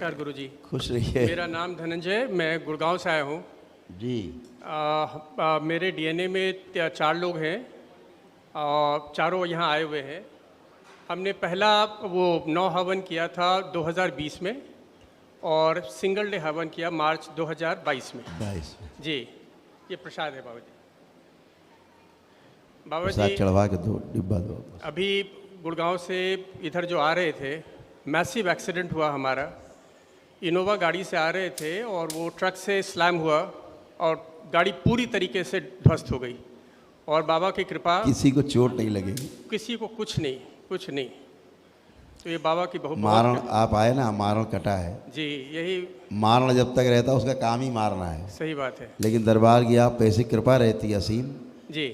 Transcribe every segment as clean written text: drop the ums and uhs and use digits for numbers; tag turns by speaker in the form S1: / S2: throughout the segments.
S1: नमस्कार गुरुजी।
S2: खुश रहिए।
S1: मेरा नाम धनंजय, मैं गुड़गांव से आया हूँ।
S2: जी।
S1: मेरे डीएनए में 4 लोग हैं और चारों यहाँ आए हुए हैं। हमने पहला वो 9 हवन किया था 2020 में और सिंगल डे हवन किया मार्च 2022 में।
S2: 22
S1: जी, ये प्रसाद है बाबा जी। बाबा
S2: प्रसाद
S1: जी
S2: चढ़वा के दो डिब्बा दो।
S1: अभी गुड़गांव से इधर जो आ रहे थे, मैसिव एक्सीडेंट हुआ हमारा। इनोवा गाड़ी से आ रहे थे और वो ट्रक से स्लैम हुआ और गाड़ी पूरी तरीके से ध्वस्त हो गई। और बाबा की कृपा,
S2: किसी को चोट नहीं लगेगी,
S1: किसी को कुछ नहीं। तो ये बाबा की बहुत
S2: मारण आप आए ना, मारण कटा है।
S1: जी, यही
S2: मारण जब तक रहता है उसका काम ही मारना है।
S1: सही बात है।
S2: लेकिन दरबार की आप ऐसी कृपा रहती है असीम,
S1: जी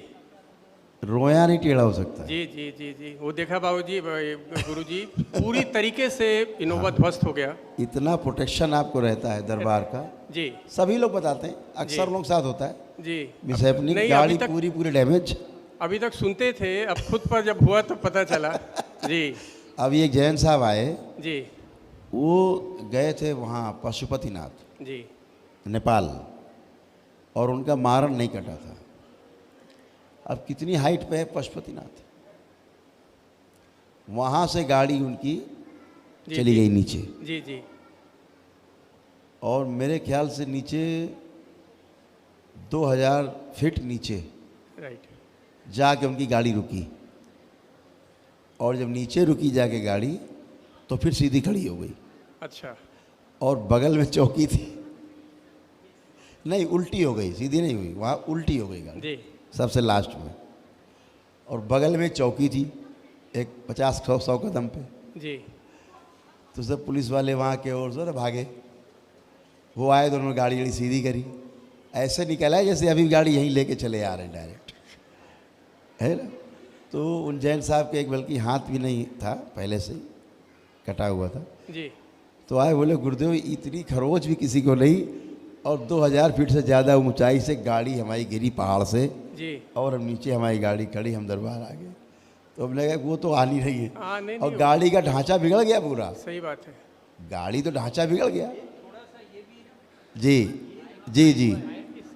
S2: रोया नहीं टेढ़ा हो सकता।
S1: जी जी जी जी वो देखा बाबू जी, गुरु जी पूरी तरीके से इनोवा ध्वस्त हो गया।
S2: इतना प्रोटेक्शन आपको रहता है दरबार का।
S1: जी
S2: सभी लोग बताते हैं, अक्सर
S1: जी।
S2: लोग साथ होता है।
S1: जी
S2: मिसहैपनिंग,
S1: नहीं,
S2: गाड़ी पूरी डैमेज।
S1: अभी तक सुनते थे, अब खुद पर जब हुआ तो पता चला। जी
S2: अभी एक जैन साहब आए,
S1: जी
S2: वो गए थे वहाँ पशुपतिनाथ
S1: जी
S2: नेपाल, और उनका मारण नहीं कटा था। अब कितनी हाइट पे है पशुपतिनाथ, वहाँ से गाड़ी उनकी
S1: जी,
S2: चली
S1: जी,
S2: गई नीचे,
S1: जी जी
S2: और मेरे ख्याल से नीचे 2000 फीट नीचे
S1: राइट।
S2: जाके उनकी गाड़ी रुकी, और जब नीचे रुकी जाके गाड़ी तो फिर सीधी खड़ी हो गई।
S1: अच्छा
S2: और बगल में चौकी थी, नहीं उल्टी हो गई, सीधी नहीं हुई, वहाँ उल्टी हो गई गाड़ी
S1: जी
S2: सबसे लास्ट में। और बगल में चौकी थी एक 50-100 कदम पे।
S1: जी
S2: तो सब पुलिस वाले वहाँ के ओर से भागे, वो आए तो उन्होंने गाड़ी सीधी करी। ऐसे निकला है जैसे अभी गाड़ी यहीं लेके चले आ रहे हैं डायरेक्ट, है ना। तो उन जैन साहब के एक बल्कि हाथ भी नहीं था, पहले से ही कटा हुआ था।
S1: जी
S2: तो आए, बोले गुरुदेव इतनी खरोच भी किसी को नहीं, और 2000 फीट से ज़्यादा ऊंचाई से गाड़ी हमारी गिरी पहाड़ से,
S1: जी
S2: और हम नीचे हमारी गाड़ी खड़ी, हम दरबार आ गए। तो हमने कहा वो तो आ नहीं रही है,
S1: नहीं,
S2: और
S1: नहीं,
S2: गाड़ी का ढांचा बिगड़ गया पूरा।
S1: सही बात है।
S2: गाड़ी तो ढांचा बिगड़ गया। जी जी जी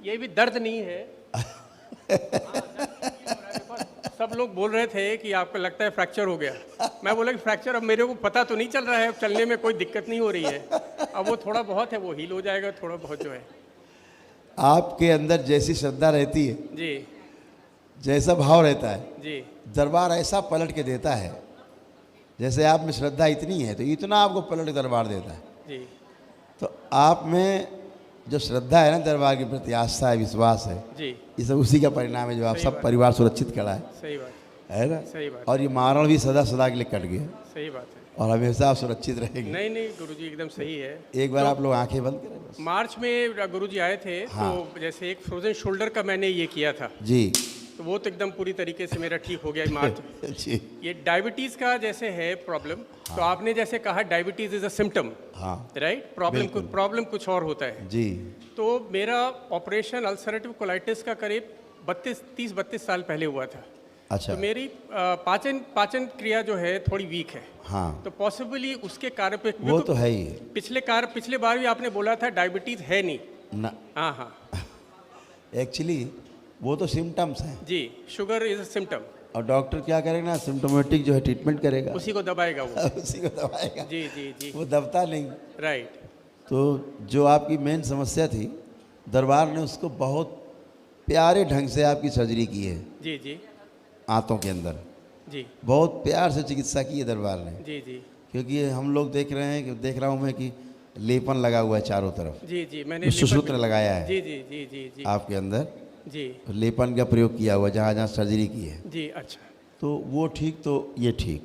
S1: ये भी दर्द नहीं है। सब लोग बोल रहे थे कि आपको लगता है फ्रैक्चर हो गया। मैं बोला कि फ्रैक्चर, अब मेरे को पता तो नहीं चल रहा है, चलने में कोई दिक्कत नहीं हो रही है। अब वो थोड़ा बहुत है, वो हील हो जाएगा, थोड़ा बहुत जो है।
S2: आपके अंदर जैसी श्रद्धा रहती है,
S1: जी
S2: जैसा भाव रहता है,
S1: जी
S2: दरबार ऐसा पलट के देता है। जैसे आप में श्रद्धा इतनी है तो इतना आपको पलट के दरबार देता है।
S1: जी
S2: तो आप में जो श्रद्धा है ना, दरबार के प्रति आस्था है, विश्वास है,
S1: जी
S2: ये सब उसी का परिणाम है जो आप
S1: सही
S2: सब
S1: बात।
S2: परिवार सुरक्षित खड़ा
S1: सही बात
S2: है ना।
S1: सही बात
S2: और ये मारण भी सदा सदा के लिए कट गया,
S1: सही बात है।
S2: और हमेशा आप सुरक्षित रहेंगे।
S1: नहीं नहीं गुरुजी एकदम सही है।
S2: एक बार आप लोग आंखें बंद करें बस।
S1: मार्च में गुरुजी आए थे।
S2: हाँ।
S1: तो जैसे एक फ्रोजन शोल्डर का मैंने ये किया था,
S2: जी
S1: तो वो तो एकदम पूरी तरीके से मेरा ठीक हो गया मार्च।
S2: जी
S1: ये डायबिटीज़ का जैसे है प्रॉब्लम, तो आपने जैसे कहा डायबिटीज़ इज़ अ सिम्टम,
S2: हाँ
S1: राइट। प्रॉब्लम कुछ और होता है।
S2: जी।
S1: तो मेरा ऑपरेशन अल्सरेटिव कोलाइटिस का करीब 30-32 साल पहले हुआ था।
S2: अच्छा।
S1: तो मेरी पाचन क्रिया जो है थोड़ी वीक है।
S2: हाँ
S1: तो पॉसिबली उसके कारण पे
S2: वो तो है ही है।
S1: पिछले बार भी आपने बोला था डायबिटीज़ है नहीं।
S2: ना
S1: हाँ हाँ
S2: एक्चुअली वो तो सिम्टम्स हैं,
S1: जी, शुगर इज़ अ सिम्टम।
S2: और डॉक्टर क्या करेगा ना, सिम्टोमेटिक जो है ट्रीटमेंट करेगा,
S1: उसी को दबाएगा वो।
S2: उसी को दबाएगा।
S1: जी जी जी
S2: वो दबता नहीं।
S1: राइट।
S2: तो जो आपकी मेन समस्या थी, दरबार ने उसको बहुत प्यारे ढंग से आपकी सर्जरी की है।
S1: जी जी
S2: आंतों के अंदर
S1: जी
S2: बहुत प्यार से चिकित्सा की है दरबार ने।
S1: जी जी
S2: क्योंकि ये हम लोग देख रहे हैं, कि देख रहा हूँ मैं कि लेपन लगा हुआ है चारों तरफ,
S1: जी जी मैंने
S2: विश्वसूत्र लगाया है
S1: जी जी जी जी जी
S2: आपके अंदर,
S1: जी
S2: लेपन का प्रयोग किया हुआ जहाँ जहाँ सर्जरी की है।
S1: जी। अच्छा
S2: तो वो ठीक, तो ये ठीक।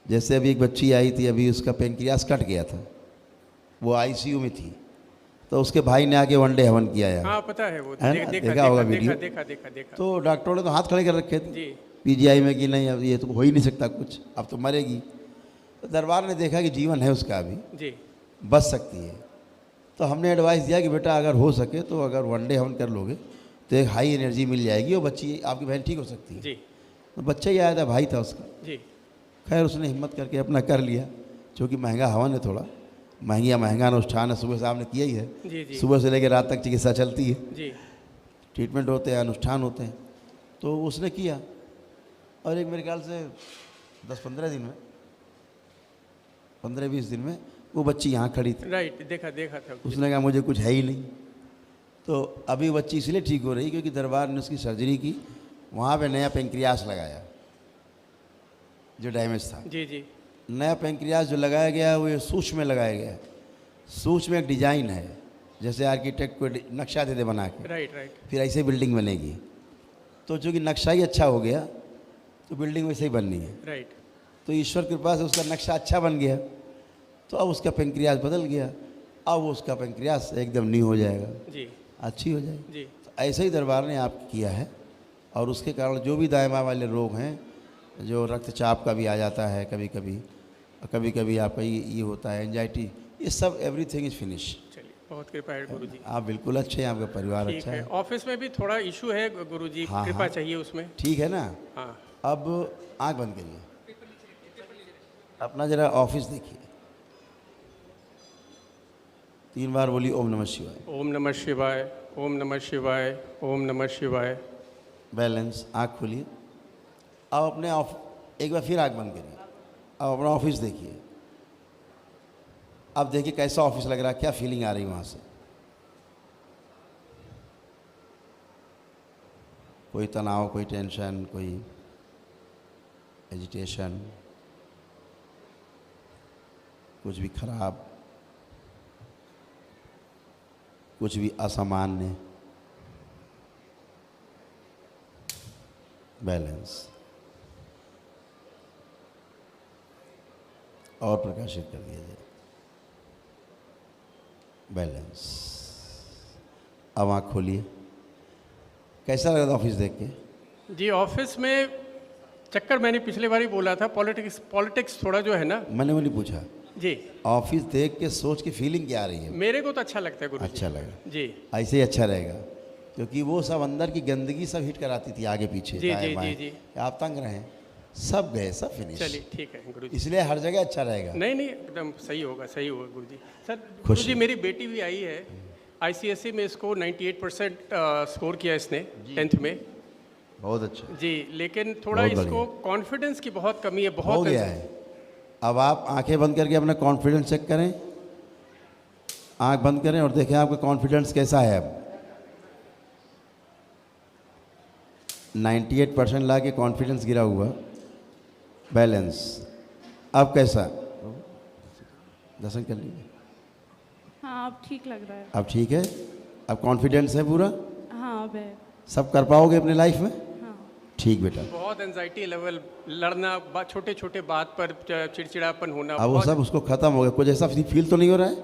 S2: जैसे अभी एक बच्ची आई थी, अभी उसका पेनक्रियास कट गया था, वो आईसीयू में थी, तो उसके भाई ने आके 1 डे हवन किया है।
S1: हाँ पता है वो,
S2: है ना?
S1: देखा
S2: देखा होगा वीडियो।
S1: देखा।
S2: तो डॉक्टरों ने तो हाथ खड़े कर रखे थे
S1: जी
S2: पीजीआई में कि नहीं अब ये तो हो ही नहीं सकता कुछ, अब तो मरेगी। तो दरबार ने देखा कि जीवन है उसका, अभी
S1: जी
S2: बच सकती है। तो हमने एडवाइस दिया कि बेटा अगर हो सके तो अगर 1 डे हवन कर लोगे तो एक हाई एनर्जी मिल जाएगी और बच्ची आपकी बहन ठीक हो सकती है।
S1: जी
S2: तो बच्चा ही आया था, भाई था उसका।
S1: जी
S2: खैर उसने हिम्मत करके अपना कर लिया, क्योंकि महंगा हवन है थोड़ा, महंगा अनुष्ठान है, सुबह से आपने किया ही है।
S1: जी जी
S2: सुबह से लेकर रात तक चिकित्सा चलती है,
S1: जी
S2: ट्रीटमेंट होते हैं, अनुष्ठान होते हैं। तो उसने किया और एक मेरे ख्याल से 10-15 दिन में, 15-20 दिन में वो बच्ची यहाँ खड़ी थी।
S1: राइट, देखा था।
S2: उसने कहा मुझे कुछ है ही नहीं। तो अभी बच्ची इसलिए ठीक हो रही क्योंकि दरबार ने उसकी सर्जरी की, वहाँ पे नया पेंक्रियास लगाया जो डैमेज था।
S1: जी जी
S2: नया पेंक्रियास जो लगाया गया वो ये सूक्ष्म में लगाया गया है। सूक्ष्म में एक डिजाइन है, जैसे आर्किटेक्ट को नक्शा दे दे बना के,
S1: राइट
S2: फिर ऐसे बिल्डिंग बनेगी। तो चूँकि नक्शा ही अच्छा हो गया तो बिल्डिंग वैसे ही बननी है।
S1: राइट।
S2: तो ईश्वर की कृपा से उसका नक्शा अच्छा बन गया, तो अब उसका पेंक्रियास बदल गया। अब उसका पेंक्रियास एकदम न्यू हो जाएगा,
S1: जी
S2: अच्छी हो जाएगी।
S1: जी
S2: तो ऐसे ही दरबार ने आप किया है, और उसके कारण जो भी दायमा वाले रोग हैं, जो रक्तचाप का भी आ जाता है कभी कभी, कभी कभी आपका ये होता है एंजाइटी, ये सब एवरीथिंग इज फिनिश।
S1: चलिए, बहुत कृपा है गुरुजी।
S2: आप बिल्कुल अच्छे हैं, आपका परिवार
S1: ठीक
S2: अच्छा
S1: है।
S2: है।
S1: ऑफिस में भी थोड़ा इशू है गुरुजी,
S2: हाँ,
S1: कृपा
S2: हाँ।
S1: चाहिए उसमें।
S2: ठीक है ना।
S1: हाँ
S2: अब आंख बंद करिए, अपना जरा ऑफिस देखिए, 3 बार बोली ओम नमः शिवाय।
S1: ओम नमः शिवाय, ओम नमः शिवाय, ओम नमः शिवाय।
S2: बैलेंस। आँख खोलिए। अब अपने एक बार फिर आँख बंद करिए। अब अपना ऑफिस देखिए। अब देखिए कैसा ऑफिस लग रहा है, क्या फीलिंग आ रही है वहाँ से। कोई तनाव, कोई टेंशन, कोई एजिटेशन, कुछ भी खराब, कुछ भी असामान्य। बैलेंस। और प्रकाशित कर दिया जाए। बैलेंस। अब आँख खोलिए। कैसा लगा था ऑफिस देख के?
S1: जी, ऑफिस में चक्कर मैंने पिछले बार ही बोला था, पॉलिटिक्स थोड़ा जो है ना।
S2: मैंने वो नहीं पूछा
S1: जी,
S2: ऑफिस देख के सोच की फीलिंग क्या आ रही है?
S1: मेरे को तो अच्छा लगता है गुरुजी।
S2: अच्छा लगा।
S1: जी
S2: ऐसे ही अच्छा रहेगा, क्योंकि वो सब अंदर की गंदगी सब हिट कराती थी आगे पीछे,
S1: जी
S2: दाएं
S1: जी
S2: बाएं।
S1: जी जी।
S2: आप तंग रहे, सब गए, सब फिनिश।
S1: चलिए ठीक है गुरुजी।
S2: इसलिए हर जगह अच्छा रहेगा।
S1: नहीं एकदम सही होगा गुरुजी। सर
S2: खुश
S1: गुरुजी,
S2: हैं।
S1: मेरी बेटी भी आई है ICSE में, इसको 98% स्कोर किया इसने 10th में।
S2: बहुत अच्छा।
S1: जी, लेकिन थोड़ा
S2: बहुत
S1: इसको कॉन्फिडेंस की बहुत कमी है,
S2: हो
S1: बहुत
S2: गया है। अब आप आंखें बंद करके अपना कॉन्फिडेंस चेक करें। आंख बंद करें और देखें आपका कॉन्फिडेंस कैसा है। अब 98% ला के कॉन्फिडेंस गिरा हुआ। बैलेंस। अब कैसा? दर्शन कर लीजिए।
S3: हाँ, अब ठीक लग रहा है।
S2: अब ठीक है, अब कॉन्फिडेंस है पूरा।
S3: हाँ, अब है।
S2: सब कर पाओगे अपने लाइफ में।
S3: हाँ।
S2: ठीक बेटा।
S1: बहुत एंजाइटी लेवल, लड़ना, छोटे छोटे बात पर चिड़चिड़ापन होना।
S2: अब वो
S1: बहुत-
S2: सब उसको ख़त्म हो गया। कुछ ऐसा फील तो नहीं हो रहा है?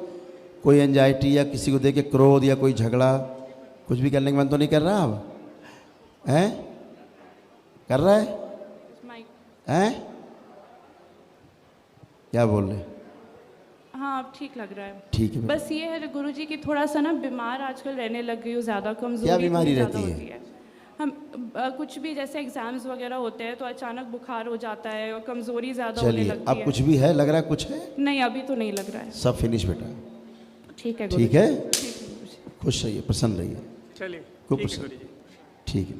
S2: कोई एंजाइटी या किसी को देख के क्रोध या कोई झगड़ा कुछ भी करने का मन तो नहीं कर रहा? अब हैं? कर रहा है?
S3: माइक।
S2: हैं? क्या बोल रहे?
S3: हाँ, अब ठीक लग रहा है।
S2: ठीक है बेटा।
S3: बस ये है गुरुजी कि थोड़ा सा ना बीमार आजकल रहने लग गई हूँ, ज़्यादा कमजोरी
S2: क्या बीमारी
S3: ज़्यादा
S2: रहती है?
S3: होती है। हम कुछ भी जैसे एग्जाम्स वगैरह होते हैं तो अचानक बुखार हो जाता है और कमजोरी ज़्यादा होने
S2: चलिए,
S3: लगती
S2: अब
S3: है।
S2: कुछ भी है? लग रहा है कुछ है?
S3: नहीं, अभी तो नहीं लग रहा है।
S2: सब फिनिश बेटा।
S3: ठीक है
S2: ठीक है,
S3: ठीक है गुरुजी।
S2: खुश रहिए, प्रसन्न रहिए।
S1: चलिए
S2: खूब
S1: ठीक है
S2: प्रसन्न।
S1: गुरुजी।
S2: ठीक है।